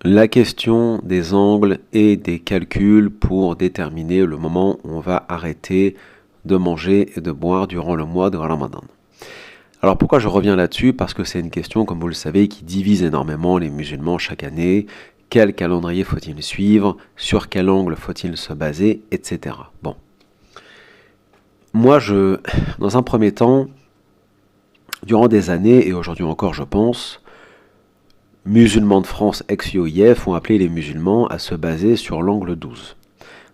la question des angles et des calculs pour déterminer le moment où on va arrêter de manger et de boire durant le mois de Ramadan. Alors pourquoi je reviens là-dessus? Parce que c'est une question, comme vous le savez, qui divise énormément les musulmans chaque année. Quel calendrier faut-il suivre? Sur quel angle faut-il se baser? Etc. Bon. Moi, dans un premier temps, durant des années, et aujourd'hui encore je pense, musulmans de France ex-UOIF ont appelé les musulmans à se baser sur l'angle 12,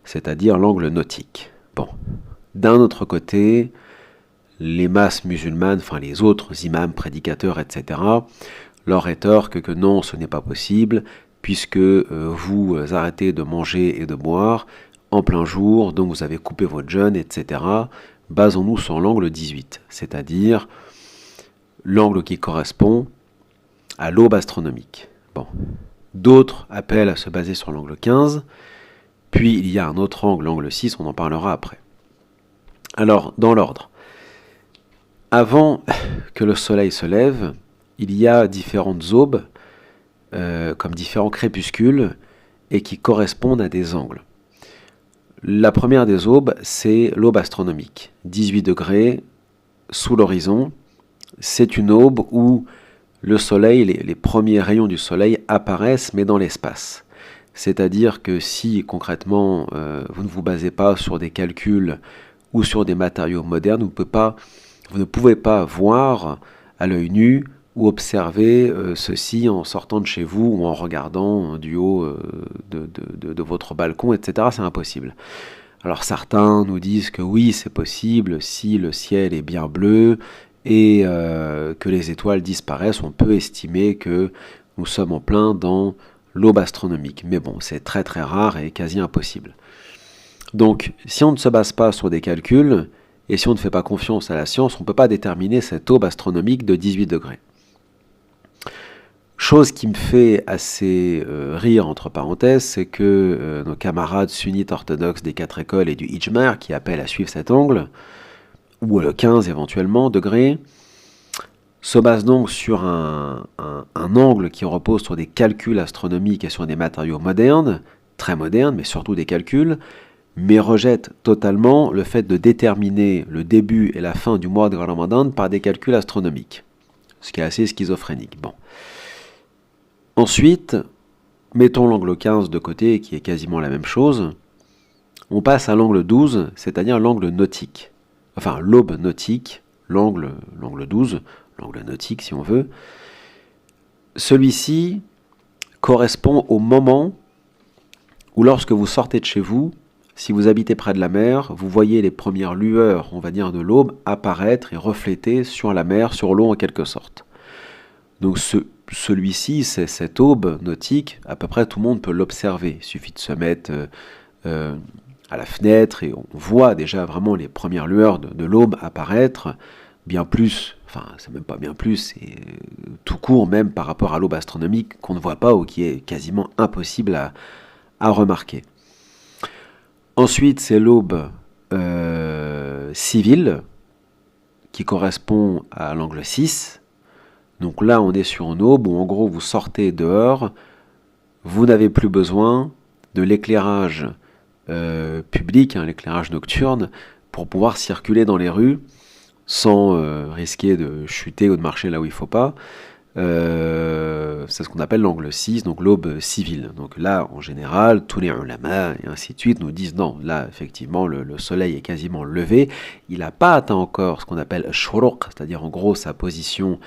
c'est-à-dire l'angle nautique. Bon. D'un autre côté, les masses musulmanes, enfin les autres imams, prédicateurs, etc., leur rétorquent que non, ce n'est pas possible, puisque vous arrêtez de manger et de boire en plein jour, donc vous avez coupé votre jeûne, etc. Basons-nous sur l'angle 18, c'est-à-dire l'angle qui correspond à l'aube astronomique. Bon. D'autres appellent à se baser sur l'angle 15, puis il y a un autre angle, l'angle 6, on en parlera après. Alors, dans l'ordre, avant que le soleil se lève, il y a différentes aubes, comme différents crépuscules, et qui correspondent à des angles. La première des aubes, c'est l'aube astronomique. 18 degrés sous l'horizon, c'est une aube où le soleil, les premiers rayons du soleil apparaissent, mais dans l'espace. C'est-à-dire que si, concrètement, vous ne vous basez pas sur des calculs ou sur des matériaux modernes, vous ne pouvez pas voir à l'œil nu ou observer ceci en sortant de chez vous ou en regardant du haut de votre balcon, etc. C'est impossible. Alors certains nous disent que oui, c'est possible si le ciel est bien bleu et que les étoiles disparaissent. On peut estimer que nous sommes en plein dans l'aube astronomique. Mais bon, c'est très très rare et quasi impossible. Donc, si on ne se base pas sur des calculs, et si on ne fait pas confiance à la science, on ne peut pas déterminer cette aube astronomique de 18 degrés. Chose qui me fait assez rire, entre parenthèses, c'est que nos camarades sunnites orthodoxes des 4 écoles et du Ijma, qui appellent à suivre cet angle, ou le 15 éventuellement, degrés, se basent donc sur un angle qui repose sur des calculs astronomiques et sur des matériaux modernes, très modernes, mais surtout des calculs, mais rejette totalement le fait de déterminer le début et la fin du mois de Ramadan par des calculs astronomiques, ce qui est assez schizophrénique. Bon. Ensuite, mettons l'angle 15 de côté, qui est quasiment la même chose, on passe à l'angle 12, c'est-à-dire l'angle nautique, enfin l'aube nautique, l'angle 12, l'angle nautique si on veut. Celui-ci correspond au moment où lorsque vous sortez de chez vous, si vous habitez près de la mer, vous voyez les premières lueurs, on va dire, de l'aube apparaître et refléter sur la mer, sur l'eau en quelque sorte. Donc celui-ci, c'est cette aube nautique, à peu près tout le monde peut l'observer. Il suffit de se mettre à la fenêtre et on voit déjà vraiment les premières lueurs de l'aube apparaître, bien plus, enfin c'est même pas bien plus, c'est tout court même par rapport à l'aube astronomique qu'on ne voit pas ou qui est quasiment impossible à remarquer. Ensuite, c'est l'aube civile, qui correspond à l'angle 6. Donc là, on est sur une aube où, en gros, vous sortez dehors, vous n'avez plus besoin de l'éclairage public, l'éclairage nocturne, pour pouvoir circuler dans les rues sans risquer de chuter ou de marcher là où il ne faut pas. C'est ce qu'on appelle l'angle 6, donc l'aube civile. Donc là, en général, tous les ulama et ainsi de suite nous disent non, là, effectivement, le soleil est quasiment levé. Il n'a pas atteint encore ce qu'on appelle shuruq, c'est-à-dire en gros sa position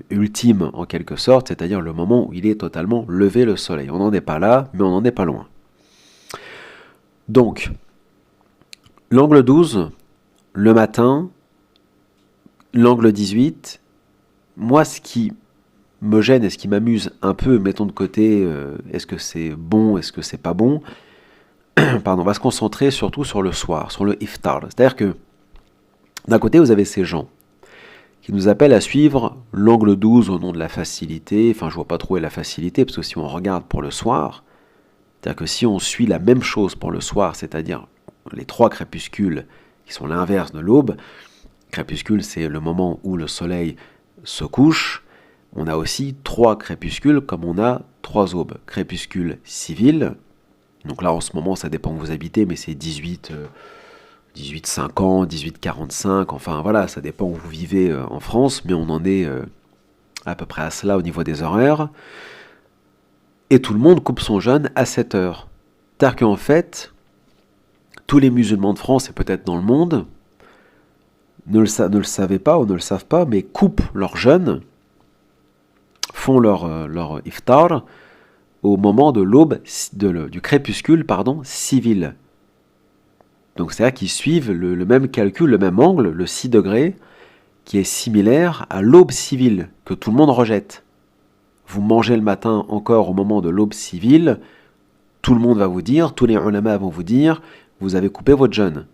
ultime en quelque sorte, c'est-à-dire le moment où il est totalement levé le soleil. On n'en est pas là, mais on n'en est pas loin. Donc, l'angle 12, le matin, l'angle 18, moi, ce qui me gêne et ce qui m'amuse un peu, mettons de côté, est-ce que c'est bon, est-ce que c'est pas bon, pardon, on va se concentrer surtout sur le soir, sur le iftar. C'est-à-dire que, d'un côté, vous avez ces gens qui nous appellent à suivre l'angle 12 au nom de la facilité. Enfin, je vois pas trop la facilité, parce que si on regarde pour le soir, c'est-à-dire que si on suit la même chose pour le soir, c'est-à-dire les 3 crépuscules qui sont l'inverse de l'aube, crépuscule, c'est le moment où le soleil se couche. On a aussi 3 crépuscules comme on a 3 aubes, crépuscule civil. Donc là, en ce moment, ça dépend où vous habitez, mais c'est 18h50, 18h45, enfin voilà, ça dépend où vous vivez en France, mais on en est à peu près à cela au niveau des horaires. Et tout le monde coupe son jeûne à 7h. C'est-à-dire qu'en fait, tous les musulmans de France et peut-être dans le monde ne le savaient pas ou ne le savent pas, mais coupent leur jeûne, font leur iftar au moment de l'aube, du crépuscule, civil. Donc c'est-à-dire qu'ils suivent le même calcul, le même angle, le 6 degrés, qui est similaire à l'aube civile, que tout le monde rejette. Vous mangez le matin encore au moment de l'aube civile, tout le monde va vous dire, tous les ulama vont vous dire, vous avez coupé votre jeûne.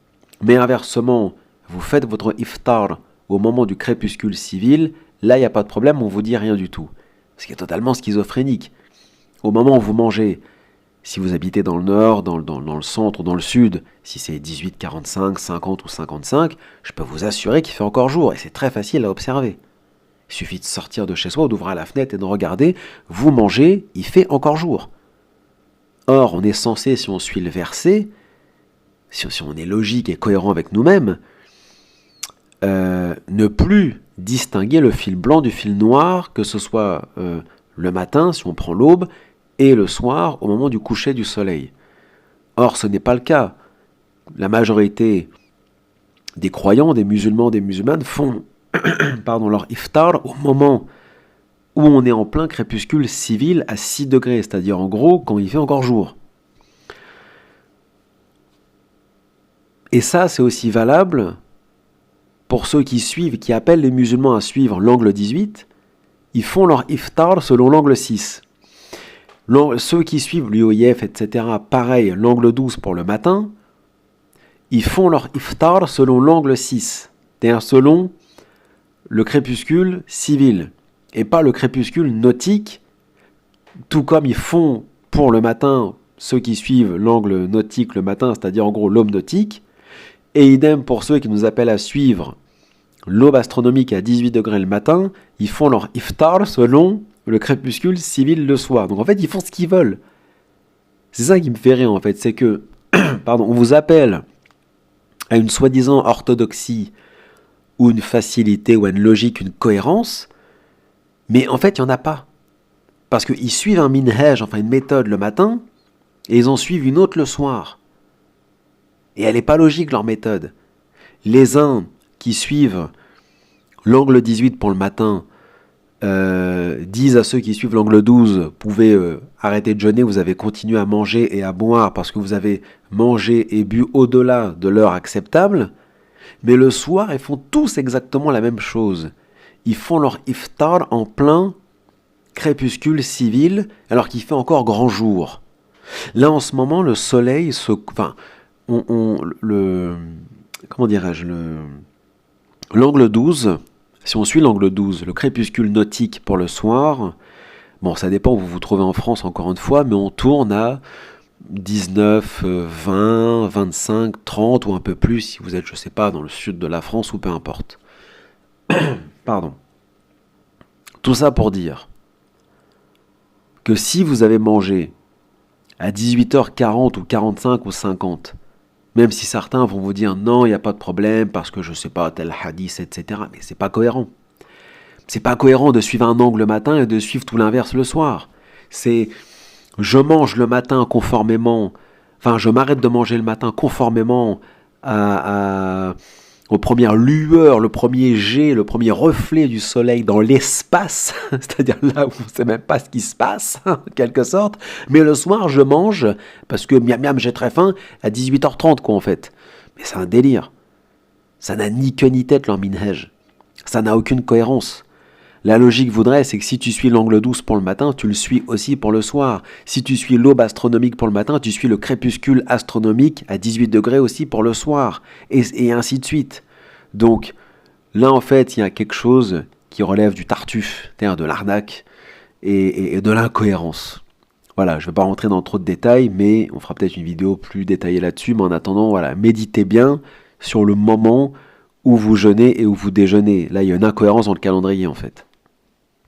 Mais inversement, vous faites votre iftar au moment du crépuscule civil, là il n'y a pas de problème, on vous dit rien du tout. Ce qui est totalement schizophrénique. Au moment où vous mangez, si vous habitez dans le nord, dans le centre ou dans le sud, si c'est 18, 45, 50 ou 55, je peux vous assurer qu'il fait encore jour et c'est très facile à observer. Il suffit de sortir de chez soi, d'ouvrir la fenêtre et de regarder, vous mangez, il fait encore jour. Or, on est censé, si on suit le verset, si on est logique et cohérent avec nous-mêmes, ne plus distinguer le fil blanc du fil noir, que ce soit le matin, si on prend l'aube, et le soir, au moment du coucher du soleil. Or, ce n'est pas le cas. La majorité des croyants, des musulmans, des musulmanes font leur iftar au moment où on est en plein crépuscule civil à 6 degrés, c'est-à-dire en gros quand il fait encore jour. Et ça, c'est aussi valable pour ceux qui suivent, qui appellent les musulmans à suivre l'angle 18, ils font leur iftar selon l'angle 6. Ceux qui suivent l'UOIF, etc., pareil, l'angle 12 pour le matin, ils font leur iftar selon l'angle 6, c'est-à-dire selon le crépuscule civil, et pas le crépuscule nautique, tout comme ils font pour le matin, ceux qui suivent l'angle nautique le matin, c'est-à-dire en gros l'aube nautique, et idem pour ceux qui nous appellent à suivre l'aube astronomique à 18 degrés le matin, ils font leur iftar selon le crépuscule civil le soir. Donc en fait, ils font ce qu'ils veulent. C'est ça qui me fait rire en fait, c'est que, on vous appelle à une soi-disant orthodoxie, ou une facilité, ou à une logique, une cohérence, mais en fait, il n'y en a pas. Parce qu'ils suivent un minhaj, enfin une méthode le matin, et ils en suivent une autre le soir. Et elle n'est pas logique, leur méthode. Les uns qui suivent l'angle 18 pour le matin, disent à ceux qui suivent l'angle 12, vous pouvez arrêter de jeûner, vous avez continué à manger et à boire parce que vous avez mangé et bu au-delà de l'heure acceptable, mais le soir, ils font tous exactement la même chose. Ils font leur iftar en plein crépuscule civil, alors qu'il fait encore grand jour. Là, en ce moment, le soleil se... l'angle 12... Si on suit l'angle 12, le crépuscule nautique pour le soir, bon, ça dépend où vous vous trouvez en France, encore une fois, mais on tourne à 19, 20, 25, 30 ou un peu plus si vous êtes, je sais pas, dans le sud de la France ou peu importe. Pardon. Tout ça pour dire que si vous avez mangé à 18h40 ou 45 ou 50, même si certains vont vous dire non, il n'y a pas de problème parce que je sais pas, tel hadith, etc. Mais c'est pas cohérent. C'est pas cohérent de suivre un angle le matin et de suivre tout l'inverse le soir. C'est je mange le matin conformément, je m'arrête de manger le matin conformément aux premières lueurs, le premier jet, le premier reflet du soleil dans l'espace, c'est-à-dire là où on ne sait même pas ce qui se passe, en quelque sorte, mais le soir je mange, parce que miam j'ai très faim, à 18h30 en fait. Mais c'est un délire. Ça n'a ni queue ni tête leur minhaj. Ça n'a aucune cohérence. La logique voudrait, c'est que si tu suis l'angle 12 pour le matin, tu le suis aussi pour le soir. Si tu suis l'aube astronomique pour le matin, tu suis le crépuscule astronomique à 18 degrés aussi pour le soir. Et ainsi de suite. Donc, là, en fait, il y a quelque chose qui relève du tartuffe, c'est-à-dire de l'arnaque et de l'incohérence. Voilà, je ne vais pas rentrer dans trop de détails, mais on fera peut-être une vidéo plus détaillée là-dessus. Mais en attendant, voilà, méditez bien sur le moment où vous jeûnez et où vous déjeunez. Là, il y a une incohérence dans le calendrier, en fait.